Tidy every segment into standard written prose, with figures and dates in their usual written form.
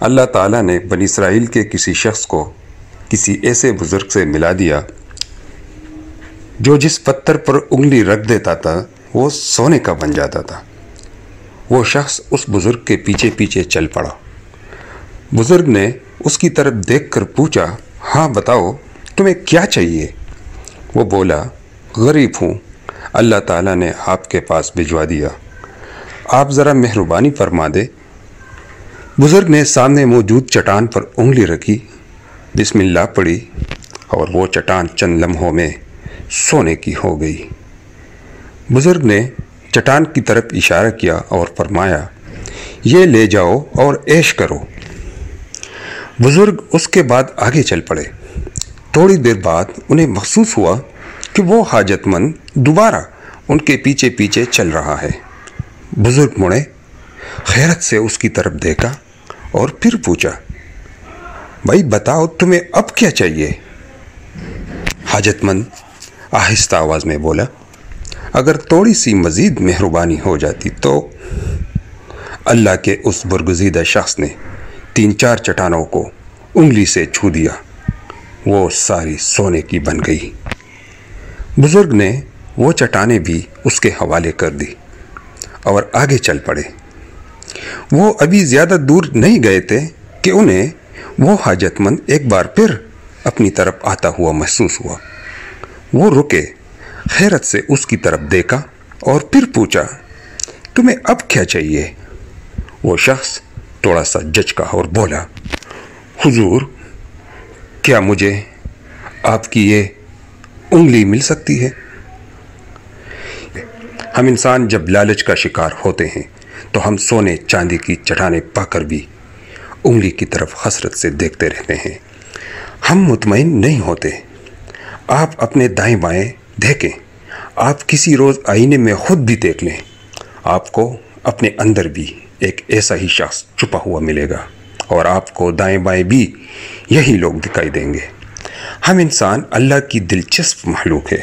اللہ تعالیٰ نے بنی اسرائیل کے کسی شخص کو کسی ایسے بزرگ سے ملا دیا جو جس پتھر پر انگلی رکھ دیتا تھا وہ سونے کا بن جاتا تھا۔ وہ شخص اس بزرگ کے پیچھے پیچھے چل پڑا۔ بزرگ نے اس کی طرف دیکھ کر پوچھا، ہاں بتاؤ تمہیں کیا چاہیے؟ وہ بولا، غریب ہوں، اللہ تعالیٰ نے آپ کے پاس بھجوا دیا، آپ ذرا مہربانی فرما دے۔ بزرگ نے سامنے موجود چٹان پر انگلی رکھی، بسم اللہ پڑھی، اور وہ چٹان چند لمحوں میں سونے کی ہو گئی۔ بزرگ نے چٹان کی طرف اشارہ کیا اور فرمایا، یہ لے جاؤ اور عیش کرو۔ بزرگ اس کے بعد آگے چل پڑے۔ تھوڑی دیر بعد انہیں محسوس ہوا کہ وہ حاجت مند دوبارہ ان کے پیچھے پیچھے چل رہا ہے۔ بزرگ مڑے، حیرت سے اس کی طرف دیکھا اور پھر پوچھا، بھائی بتاؤ تمہیں اب کیا چاہیے؟ حاجت مند آہستہ آواز میں بولا، اگر تھوڑی سی مزید مہربانی ہو جاتی تو۔ اللہ کے اس برگزیدہ شخص نے 3-4 چٹانوں کو انگلی سے چھو دیا، وہ ساری سونے کی بن گئی۔ بزرگ نے وہ چٹانیں بھی اس کے حوالے کر دی اور آگے چل پڑے۔ وہ ابھی زیادہ دور نہیں گئے تھے کہ انہیں وہ حاجت مند ایک بار پھر اپنی طرف آتا ہوا محسوس ہوا۔ وہ رکے، حیرت سے اس کی طرف دیکھا اور پھر پوچھا، تمہیں اب کیا چاہیے؟ وہ شخص تھوڑا سا جھجکا اور بولا، حضور کیا مجھے آپ کی یہ انگلی مل سکتی ہے؟ ہم انسان جب لالچ کا شکار ہوتے ہیں تو ہم سونے چاندی کی چٹانیں پا کر بھی انگلی کی طرف حسرت سے دیکھتے رہتے ہیں۔ ہم مطمئن نہیں ہوتے۔ آپ اپنے دائیں بائیں دیکھیں، آپ کسی روز آئینے میں خود بھی دیکھ لیں، آپ کو اپنے اندر بھی ایک ایسا ہی شخص چھپا ہوا ملے گا، اور آپ کو دائیں بائیں بھی یہی لوگ دکھائی دیں گے۔ ہم انسان اللہ کی دلچسپ مخلوق ہے۔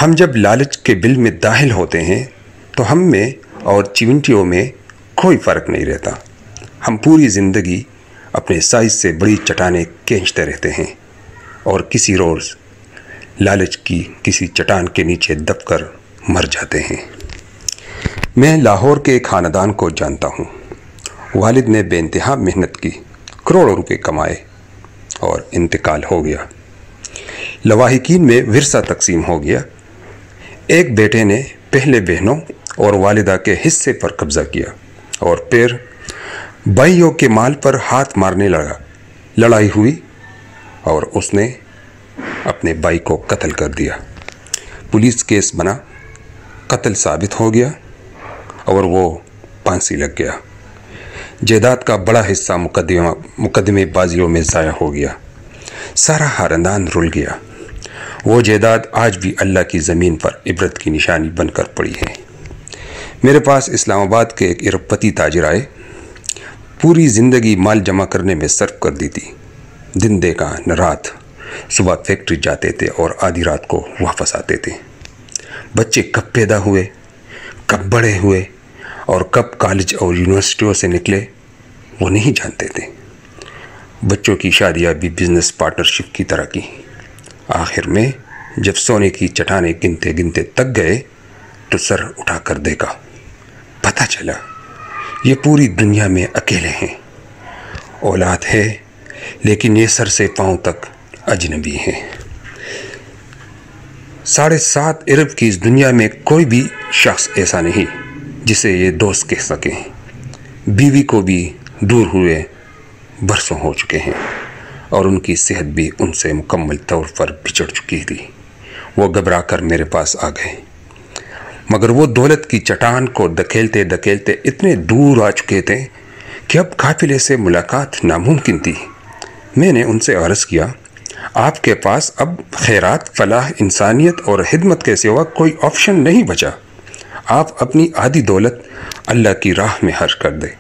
ہم جب لالچ کے بل میں داخل ہوتے ہیں تو ہم میں اور چیونٹیوں میں کوئی فرق نہیں رہتا۔ ہم پوری زندگی اپنے سائز سے بڑی چٹانیں کھینچتے رہتے ہیں اور کسی روز لالچ کی کسی چٹان کے نیچے دب کر مر جاتے ہیں۔ میں لاہور کے ایک خاندان کو جانتا ہوں۔ والد نے بے انتہا محنت کی، کروڑوں روپے کمائے اور انتقال ہو گیا۔ لواحقین میں ورثہ تقسیم ہو گیا۔ ایک بیٹے نے پہلے بہنوں اور والدہ کے حصے پر قبضہ کیا اور پھر بھائیوں کے مال پر ہاتھ مارنے لگا۔ لڑائی ہوئی اور اس نے اپنے بھائی کو قتل کر دیا۔ پولیس کیس بنا، قتل ثابت ہو گیا اور وہ پھانسی لگ گیا۔ جائیداد کا بڑا حصہ مقدمے بازیوں میں ضائع ہو گیا۔ سارا خاندان رل گیا۔ وہ جائیداد آج بھی اللہ کی زمین پر عبرت کی نشانی بن کر پڑی ہے۔ میرے پاس اسلام آباد کے ایک ارب پتی تاجر آئے۔ پوری زندگی مال جمع کرنے میں صرف کر دی تھی، دن دیکھا نہ رات۔ صبح فیکٹری جاتے تھے اور آدھی رات کو واپس آتے تھے۔ بچے کب پیدا ہوئے، کب بڑے ہوئے اور کب کالج اور یونیورسٹیوں سے نکلے وہ نہیں جانتے تھے۔ بچوں کی شادیاں بھی بزنس پارٹنرشپ کی طرح کی۔ آخر میں جب سونے کی چٹانیں گنتے گنتے تک گئے تو سر اٹھا کر دیکھا، پتہ چلا یہ پوری دنیا میں اکیلے ہیں۔ اولاد ہے لیکن یہ سر سے پاؤں تک اجنبی ہیں۔ 7.5 ارب کی اس دنیا میں کوئی بھی شخص ایسا نہیں جسے یہ دوست کہہ سکیں۔ بیوی کو بھی دور ہوئے برسوں ہو چکے ہیں اور ان کی صحت بھی ان سے مکمل طور پر بچھڑ چکی تھی۔ وہ گھبرا کر میرے پاس آ گئے، مگر وہ دولت کی چٹان کو دھکیلتے دھکیلتے اتنے دور آ چکے تھے کہ اب قافلے سے ملاقات ناممکن تھی۔ میں نے ان سے عرض کیا، آپ کے پاس اب خیرات، فلاح، انسانیت اور خدمت کے سوا کوئی آپشن نہیں بچا۔ آپ اپنی آدھی دولت اللہ کی راہ میں خرچ کر دیں،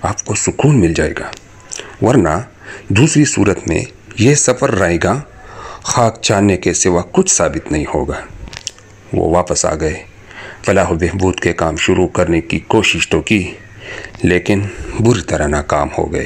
آپ کو سکون مل جائے گا، ورنہ دوسری صورت میں یہ سفر رہے گا خاک چاننے کے سوا کچھ ثابت نہیں ہوگا۔ وہ واپس آ گئے۔ فلاح و بہبود کے کام شروع کرنے کی کوشش تو کی لیکن بری طرح ناکام ہو گئے۔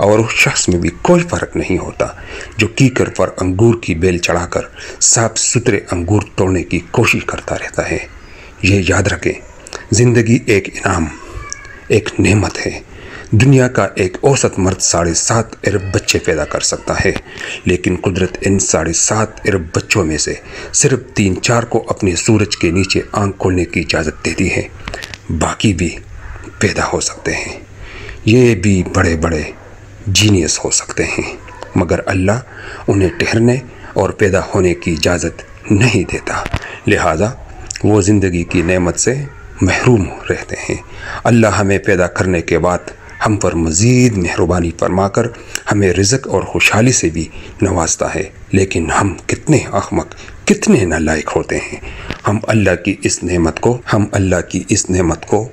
اور اس شخص میں بھی کوئی فرق نہیں ہوتا جو کیکر پر انگور کی بیل چڑھا کر صاف ستھرے انگور توڑنے کی کوشش کرتا رہتا ہے۔ یہ یاد رکھیں، زندگی ایک انعام، ایک نعمت ہے۔ دنیا کا ایک اوسط مرد 7.5 ارب بچے پیدا کر سکتا ہے، لیکن قدرت ان 7.5 ارب بچوں میں سے صرف 3-4 کو اپنے سورج کے نیچے آنکھ کھولنے کی اجازت دیتی ہے۔ باقی بھی پیدا ہو سکتے ہیں، یہ بھی بڑے بڑے جینیس ہو سکتے ہیں، مگر اللہ انہیں ٹھہرنے اور پیدا ہونے کی اجازت نہیں دیتا، لہذا وہ زندگی کی نعمت سے محروم رہتے ہیں۔ اللہ ہمیں پیدا کرنے کے بعد ہم پر مزید مہربانی فرما کر ہمیں رزق اور خوشحالی سے بھی نوازتا ہے، لیکن ہم کتنے احمق، کتنے نالائق ہوتے ہیں۔ ہم اللہ کی اس نعمت کو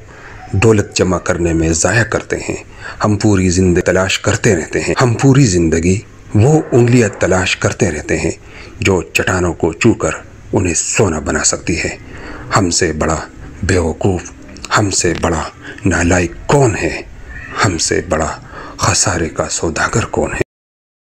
دولت جمع کرنے میں ضائع کرتے ہیں۔ ہم پوری زندگی تلاش کرتے رہتے ہیں، ہم پوری زندگی وہ انگلیاں تلاش کرتے رہتے ہیں جو چٹانوں کو چھو کر انہیں سونا بنا سکتی ہے۔ ہم سے بڑا بیوقوف، ہم سے بڑا نالائق کون ہے؟ ہم سے بڑا خسارے کا سوداگر کون ہے؟